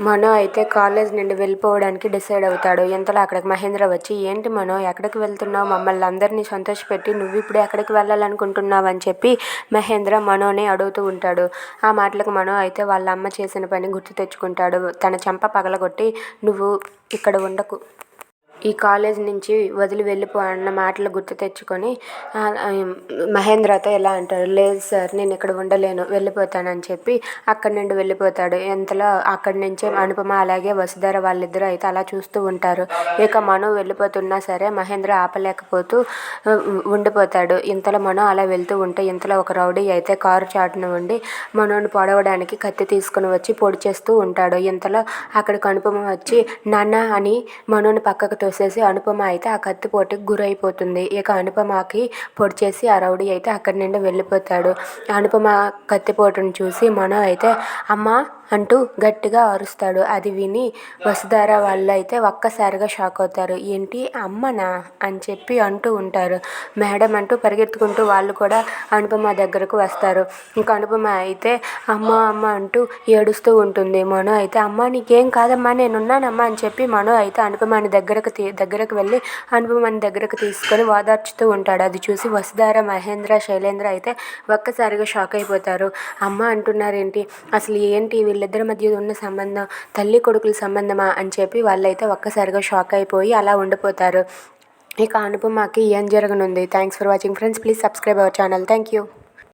మనో అయితే కాలేజ్ నుండి వెళ్ళిపోవడానికి డిసైడ్ అవుతాడు. ఇంతలో అక్కడికి మహేంద్ర వచ్చి, ఏంటి మనో ఎక్కడికి వెళ్తున్నావు, మమ్మల్ని అందరినీ సంతోషపెట్టి నువ్వు ఇప్పుడు ఎక్కడికి వెళ్ళాలనుకుంటున్నావు అని చెప్పి మహేంద్ర మనోని అడుగుతూ ఉంటాడు. ఆ మాటలకు మనో అయితే వాళ్ళ అమ్మ చేసిన పని గుర్తు తెచ్చుకుంటాడు. తన చెంప పగలగొట్టి, నువ్వు ఇక్కడ ఉండకు, ఈ కాలేజ్ నుంచి వదిలి వెళ్ళిపో అన్న మాటలు గుర్తు తెచ్చుకొని మహేంద్రతో ఎలా అంటాడు, లేదు సార్ నేను ఇక్కడ ఉండలేను, వెళ్ళిపోతానని చెప్పి అక్కడి నుండి వెళ్ళిపోతాడు. ఇంతలో అక్కడి నుంచే అనుపమ అలాగే వసుధర వాళ్ళిద్దరూ అయితే అలా చూస్తూ ఉంటారు. ఇక మనో వెళ్ళిపోతున్నా సరే మహేంద్ర ఆపలేకపోతూ ఉండిపోతాడు. ఇంతలో మనో అలా వెళ్తూ ఉంటే ఇంతలో ఒక రౌడీ అయితే కారు చాటున ఉండి మనోని పొడవడానికి కత్తి తీసుకుని వచ్చి పొడి చేస్తూ ఉంటాడు. ఇంతలో అక్కడికి అనుపమ వచ్చి నాన్న అని మనోని పక్కకు తోసేసి అనుపమ అయితే ఆ కత్తిపోటుకి గురైపోతుంది. ఇక అనుపమకి పొడి చేసి ఆ రౌడీ అయితే అక్కడి నుండి వెళ్ళిపోతాడు. అనుపమ కత్తిపోటును చూసి మనో అయితే అమ్మ అంటూ గట్టిగా అరుస్తాడు. అది విని వసుధార వాళ్ళు అయితే ఒక్కసారిగా షాక్ అవుతారు. ఏంటి అమ్మనా అని చెప్పి అంటూ ఉంటారు. మేడం అంటూ పరిగెత్తుకుంటూ వాళ్ళు కూడా అనుపమ దగ్గరకు వస్తారు. ఇంకా అనుపమ అయితే అమ్మ అమ్మ అంటూ ఏడుస్తూ ఉంటుంది. మనో అయితే అమ్మ నీకేం కాదమ్మా నేనున్నానమ్మా అని చెప్పి మనో అయితే అనుపమని దగ్గరకు వెళ్ళి అనుపమని దగ్గరకు తీసుకొని ఓదార్చుతూ ఉంటాడు. అది చూసి వసుధార, మహేంద్ర, శైలేంద్ర అయితే ఒక్కసారిగా షాక్ అయిపోతారు. అమ్మ అంటున్నారేంటి, అసలు ఏంటి వీళ్ళిద్దరి మధ్య ఉన్న సంబంధం తల్లి కొడుకుల సంబంధమా అని చెప్పి వాళ్ళైతే ఒక్కసారిగా షాక్ అయిపోయి అలా ఉండిపోతారు. ఇక అనుపమకి ఏం జరగనుంది. Thanks for watching friends. Please subscribe our channel. Thank you.